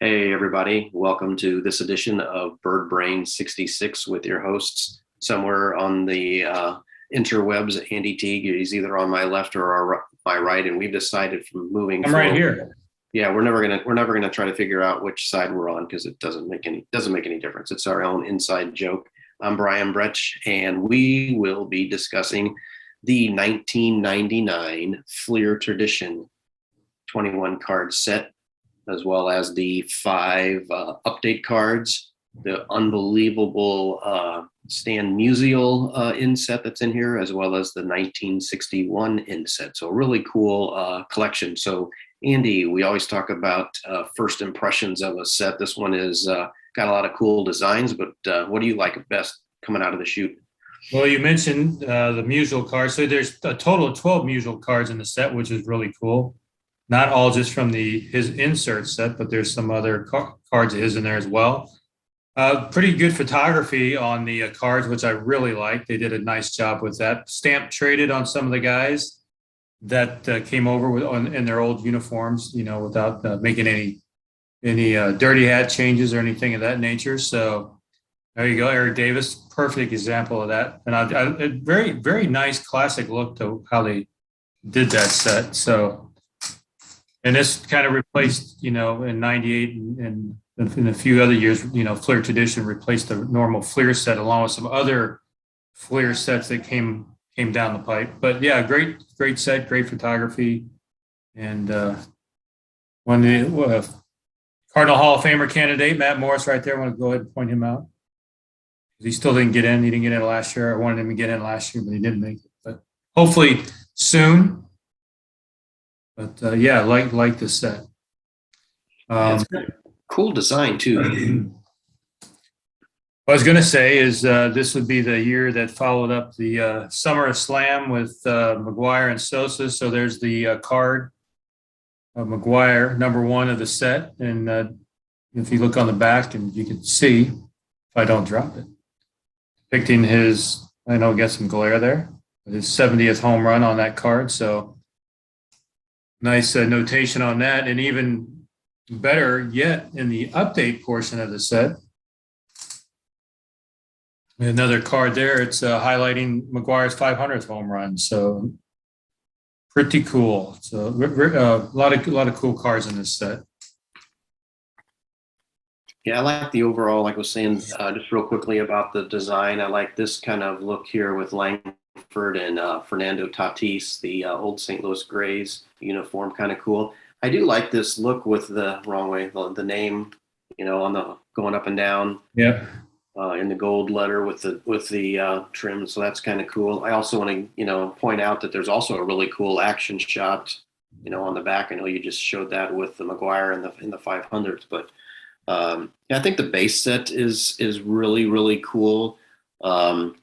Hey, everybody. Welcome to this edition of Bird Brain 66 with your hosts. Somewhere on the interwebs, Andy Teague is either on my left or my right, and we've decided from moving I'm forward. right here. Yeah, we're never gonna try to figure out which side we're on because it doesn't make any difference. It's our own inside joke. I'm Brian Bretsch, and we will be discussing the 1999 Fleer Tradition 21 card set, as well as the five update cards, the unbelievable Stan Musial inset that's in here, as well as the 1961 inset. So a really cool collection. So Andy, we always talk about first impressions of a set. This one is got a lot of cool designs, but what do you like best coming out of the chute? Well, you mentioned the Musial cards. So there's a total of 12 Musial cards in the set, which is really cool. Not all just from his insert set, but there's some other cards of his in there as well. Pretty good photography on the cards, which I really like. They did a nice job with that. Stamp traded on some of the guys that came over in their old uniforms, without making any dirty hat changes or anything of that nature. So there you go, Eric Davis, perfect example of that. And a very, very nice classic look to how they did that set. So, and this kind of replaced, in 98 and in a few other years, Fleer Tradition replaced the normal Fleer set along with some other Fleer sets that came down the pipe. But yeah, great set, great photography. And when the Cardinal Hall of Famer candidate, Matt Morris, right there, I want to go ahead and point him out. He still didn't get in. He didn't get in last year. I wanted him to get in last year, but he didn't make it. But hopefully soon. But yeah, like the set. It's cool design too. What I was going to say is this would be the year that followed up the Summer of Slam with McGuire and Sosa. So there's the card of McGuire, number one of the set. And if you look on the back, and you can see, if I don't drop it, depicting his, I know, get some glare there, his 70th home run on that card. So nice notation on that. And even better yet, in the update portion of the set, another card there. It's highlighting McGuire's 500th home run. So pretty cool. So a lot of cool cards in this set. Yeah, I like the overall, like I was saying, just real quickly about the design. I like this kind of look here with Langford and Fernando Tatis, the old St. Louis Grays uniform, kind of cool. I do like this look with the the name, on the going up and down. Yeah. In the gold letter with the trim, so that's kind of cool. I also want to point out that there's also a really cool action shot, on the back. I know you just showed that with the McGuire in the 500s, but yeah, I think the base set is really cool. I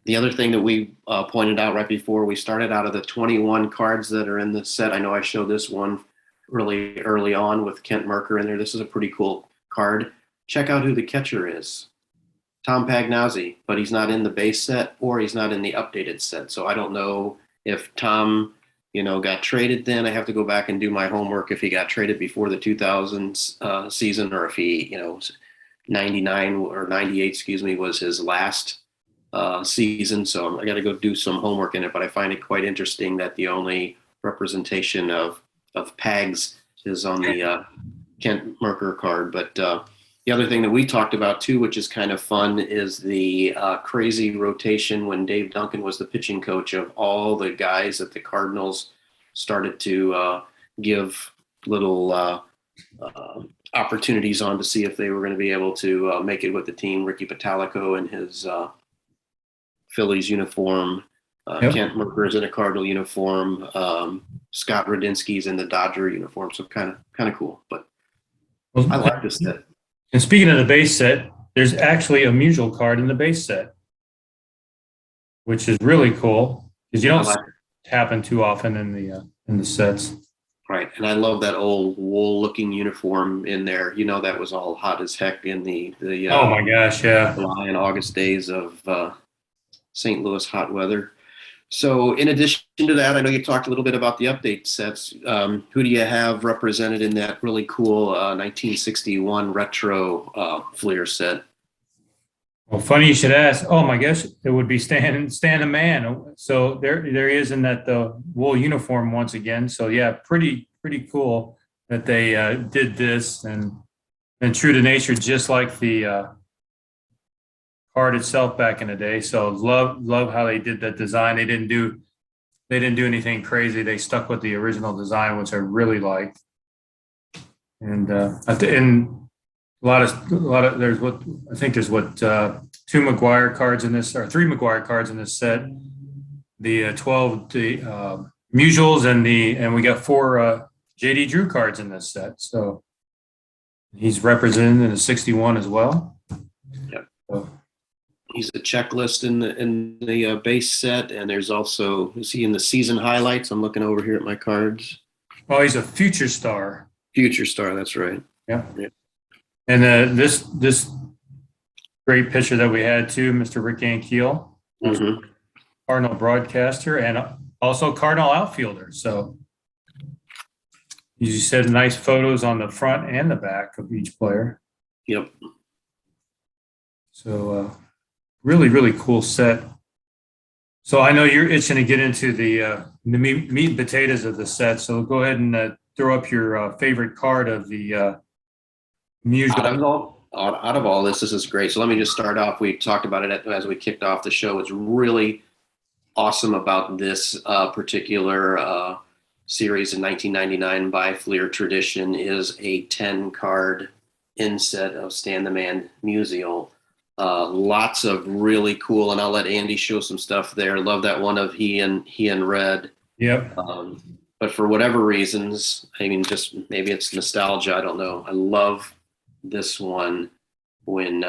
the other thing that we pointed out right before we started, out of the 21 cards that are in the set, I know I showed this one really early on with Kent Mercker in there. This is a pretty cool card. Check out who the catcher is. Tom Pagnozzi, but he's not in the base set or he's not in the updated set. So I don't know if Tom, got traded then. I have to go back and do my homework if he got traded before the 2000s season, or if he, 99 or 98, excuse me, was his last season. So I got to go do some homework in it, but I find it quite interesting that the only representation of Pags is on the Kent Mercker card. But the other thing that we talked about too, which is kind of fun, is the crazy rotation when Dave Duncan was the pitching coach of all the guys that the Cardinals started to give little opportunities on to see if they were going to be able to make it with the team. Ricky Patalico in his Phillies uniform, Yep. Kent Merker's in a Cardinal uniform, Scott Radinsky's in the Dodger uniform. So kind of cool, but I like this set. And speaking of the base set, there's actually a Musial card in the base set, which is really cool because you don't see it happen too often in the sets. Right, and I love that old wool-looking uniform in there. That was all hot as heck in the Oh my gosh, yeah. July and August days of St. Louis hot weather. So in addition to that, I know you talked a little bit about the update sets. Who do you have represented in that really cool 1961 retro Fleer set? Well, funny you should ask. Oh my gosh, it would be Stan the Man. So there he is in that the wool uniform once again. So yeah, pretty cool that they did this and true to nature, just like the card itself back in the day. So love how they did that design. They didn't do anything crazy. They stuck with the original design, which I really liked. And and a lot of there's two McGuire cards in this, or three McGuire cards in this set. The 12 Musials and we got four JD Drew cards in this set. So he's represented in a 61 as well. Yep. So, He's a checklist in the base set, and there's also, is he in the season highlights? I'm looking over here at my cards. oh, he's a future star. Future star, that's right. Yeah. Yeah. And this great pitcher that we had too, Mr. Rick Ankiel, Mm-hmm. Cardinal broadcaster and also Cardinal outfielder. So you said nice photos on the front and the back of each player. Yep. So really cool set. So I know you're itching to get into the meat and potatoes of the set. So go ahead and throw up your favorite card of the Musial. Out of all this is great. So let me just start off. We talked about it as we kicked off the show. It's really awesome about this particular series in 1999 by Fleer Tradition is a 10-card inset of Stan the Man Musial. Lots of really cool, and I'll let Andy show some stuff there. Love that one of he and Red. Yep. But for whatever reasons, I mean, just maybe it's nostalgia. I don't know. I love this one when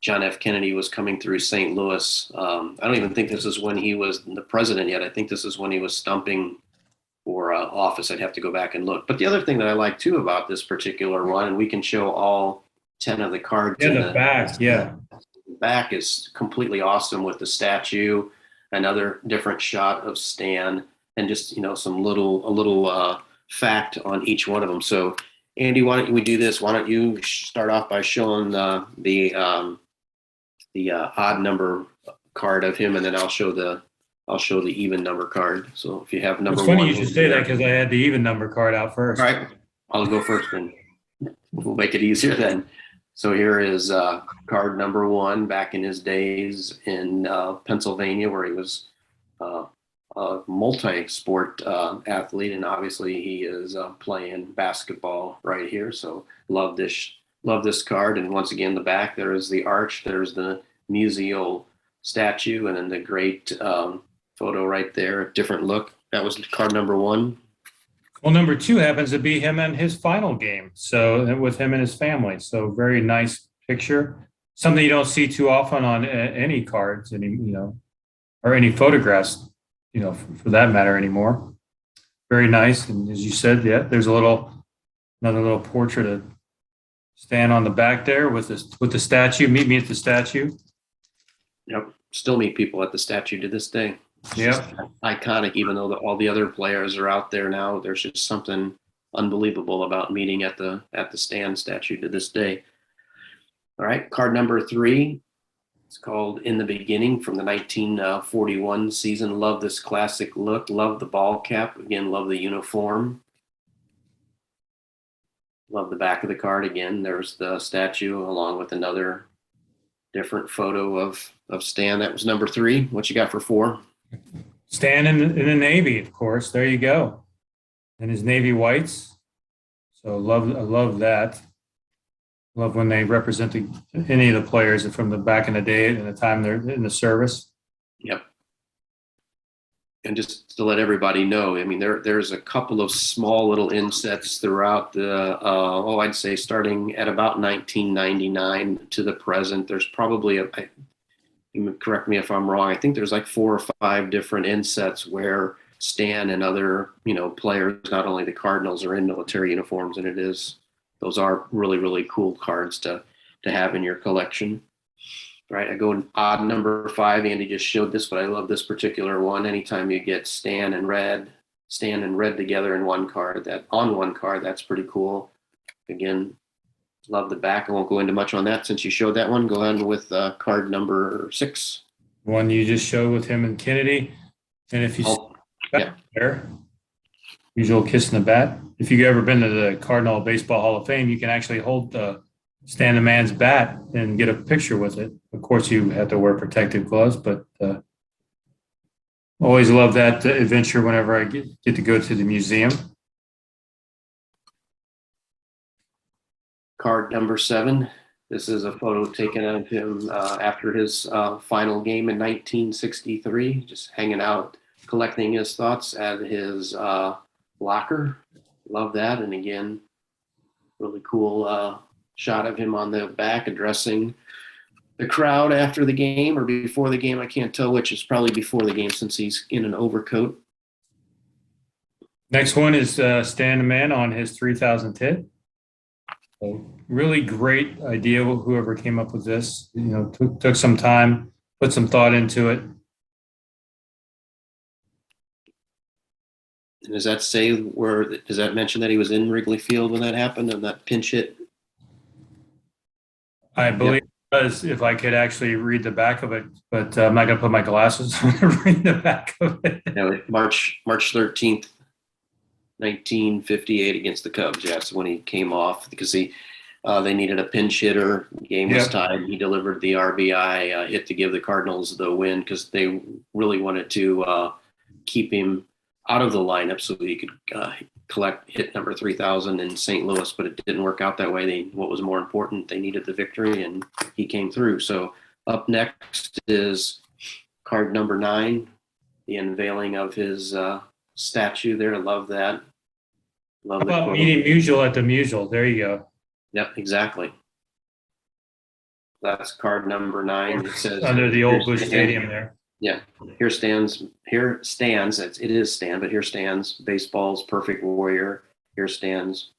John F. Kennedy was coming through St. Louis. I don't even think this is when he was the president yet. I think this is when he was stumping for office. I'd have to go back and look. But the other thing that I like too about this particular one, and we can show all 10 of the cards. Yeah, the back. Yeah. The back is completely awesome with the statue, another different shot of Stan, and just, some a little fact on each one of them. So Andy, why don't we do this? Why don't you start off by showing the odd number card of him, and then I'll show the even number card. So if you have number It's funny one, you should say that because I had the even number card out first. All right, I'll go first then. We'll make it easier then. So here is card number one, back in his days in Pennsylvania, where he was a multi-sport athlete, and obviously he is playing basketball right here. So love this card. And once again, the back, there is the arch, there's the Musial statue, and then the great photo right there, different look. That was card number one. Well, number two happens to be him and his final game. So with him and his family. So very nice picture. Something you don't see too often on any cards, or any photographs, for that matter anymore. Very nice. And as you said, yeah, there's another little portrait of Stan on the back there with the statue. Meet me at the statue. Yep. Still meet people at the statue to this day. Yeah. Iconic, even though all the other players are out there now. There's just something unbelievable about meeting at the Stan statue to this day. All right, card number three. It's called In the Beginning from the 1941 season. Love this classic look. Love the ball cap. Again, love the uniform. Love the back of the card. Again, there's the statue along with another different photo of Stan. That was number three. What you got for four? Stan in the Navy, of course. There you go. And his Navy whites. So I love that. Love when they represent any of the players from the back in the day and the time they're in the service. Yep. And just to let everybody know, I mean, there's a couple of small little insets throughout I'd say starting at about 1999 to the present. There's probably correct me if I'm wrong, I think there's like 4 or 5 different insets where Stan and other, players, not only the Cardinals, are in military uniforms, and those are really, really cool cards to have in your collection. right? I go odd number 5. Andy just showed this, but I love this particular one. Anytime you get Stan and Red together in one card, that's pretty cool. Again, love the back. I won't go into much on that since you showed that one. Go on with card number 6. One you just showed with him and Kennedy. And if you see yeah. there, Musial kissing the bat. If you've ever been to the Cardinal Baseball Hall of Fame, you can actually hold the Stan the Man's bat and get a picture with it. Of course, you have to wear protective gloves, but always love that adventure whenever I get to go to the museum. Card number 7. This is a photo taken of him after his final game in 1963, just hanging out, collecting his thoughts at his locker. Love that. And again, really cool shot of him on the back addressing the crowd after the game or before the game. I can't tell which. Is probably before the game since he's in an overcoat. Next one is Stan the Man on his 3000th hit. So really great idea, whoever came up with this. You know, took some time, put some thought into it. And does that mention that he was in Wrigley Field when that happened and that pinch hit? I believe it does, if I could actually read the back of it, but I'm not going to put my glasses on to read the back of it. March 13th, 1958 against the Cubs. Yeah, so when he came off because they needed a pinch hitter. Game was tied. He delivered the RBI hit to give the Cardinals the win because they really wanted to keep him out of the lineup so he could collect hit number 3000 in St. Louis, but it didn't work out that way. What was more important, they needed the victory, and he came through. So up next is card number 9, the unveiling of his statue there. I love that. How about meeting Musial at the Musial? There you go. Yep, exactly. That's card number 9. It says under the old Busch Stadium there. Yeah, here stands, it is Stan, but here stands baseball's perfect warrior. Here stands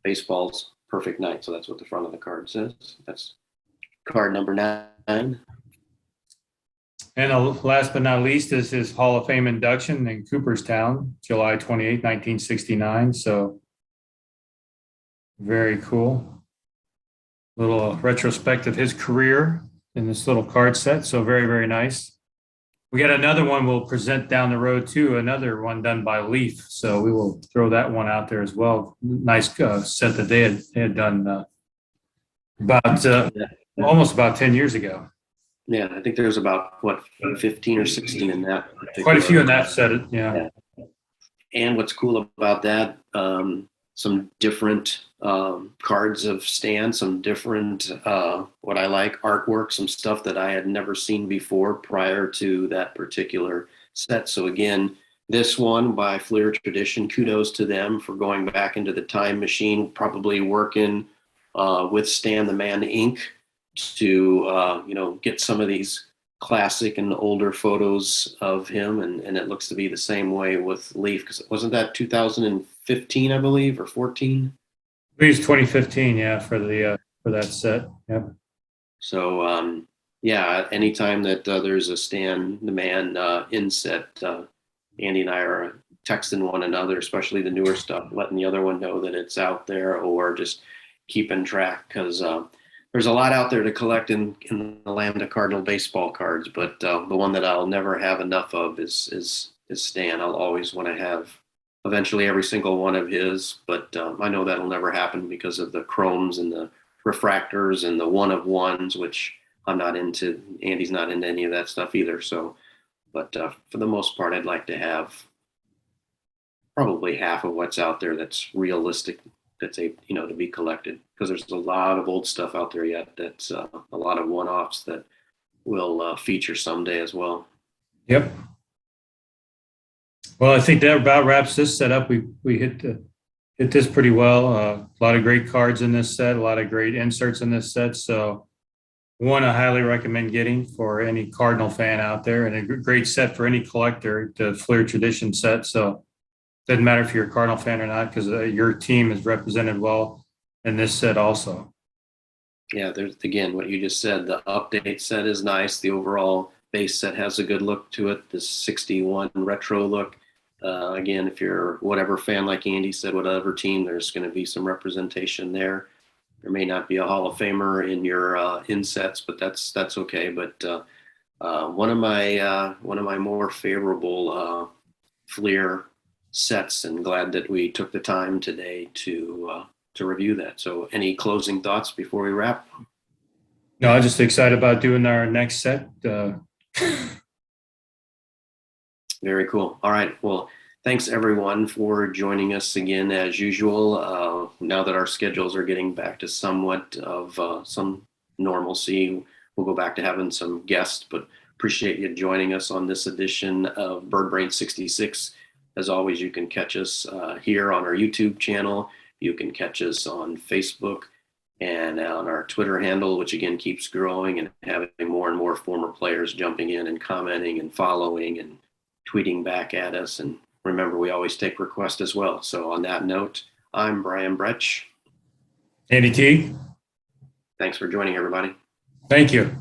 baseball's perfect knight. So that's what the front of the card says. That's card number 9. And last but not least is his Hall of Fame induction in Cooperstown, July 28, 1969. So very cool. Little retrospect of his career in this little card set. So very, very nice. We got another one we'll present down the road too, another one done by Leaf. So we will throw that one out there as well. Nice set that they had done almost about 10 years ago. Yeah, I think there's about 15 or 16 in that. Quite a few in that set. Yeah. And what's cool about that, some different cards of Stan, some different what I like artwork, some stuff that I had never seen before prior to that particular set. So again, this one by Fleer Tradition, kudos to them for going back into the time machine, probably working with Stan the Man Inc. to get some of these classic and older photos of him, and it looks to be the same way with Leaf, because wasn't that 2015, I believe, or 14? I believe it's 2015, yeah, for that set. Yep. So anytime that there's a Stan the Man inset, Andy and I are texting one another, especially the newer stuff, letting the other one know that it's out there, or just keeping track, because there's a lot out there to collect in the land of Cardinal baseball cards, but the one that I'll never have enough of is Stan. I'll always want to have eventually every single one of his, but I know that'll never happen because of the chromes and the refractors and the one of ones, which I'm not into. Andy's not into any of that stuff either. So, but for the most part, I'd like to have probably half of what's out there that's realistic, that's to be collected, because there's a lot of old stuff out there yet that's a lot of one-offs that will feature someday as well. Yep. Well, I think that about wraps this set up. We hit this pretty well. A lot of great cards in this set, a lot of great inserts in this set. So one I highly recommend getting for any Cardinal fan out there, and a great set for any collector, the Fleer Tradition set. So doesn't matter if you're a Cardinal fan or not, because your team is represented well in this set also. Yeah, there's again what you just said. The update set is nice. The overall base set has a good look to it. The 61 retro look. Again, if you're whatever fan, like Andy said, whatever team, there's going to be some representation there. There may not be a Hall of Famer in your insets, but that's okay. But one of my more favorable Fleer sets, and glad that we took the time today to review that. So, any closing thoughts before we wrap? No, I'm just excited about doing our next set. Very cool. All right. Well, thanks everyone for joining us again as usual. Now that our schedules are getting back to somewhat of some normalcy, we'll go back to having some guests, but appreciate you joining us on this edition of Bird Brain 66. As always, you can catch us here on our YouTube channel. You can catch us on Facebook and on our Twitter handle, which again keeps growing and having more and more former players jumping in and commenting and following and tweeting back at us. And remember, we always take requests as well. So on that note, I'm Brian Bretsch. Andy T, Thanks for joining, everybody. thank you.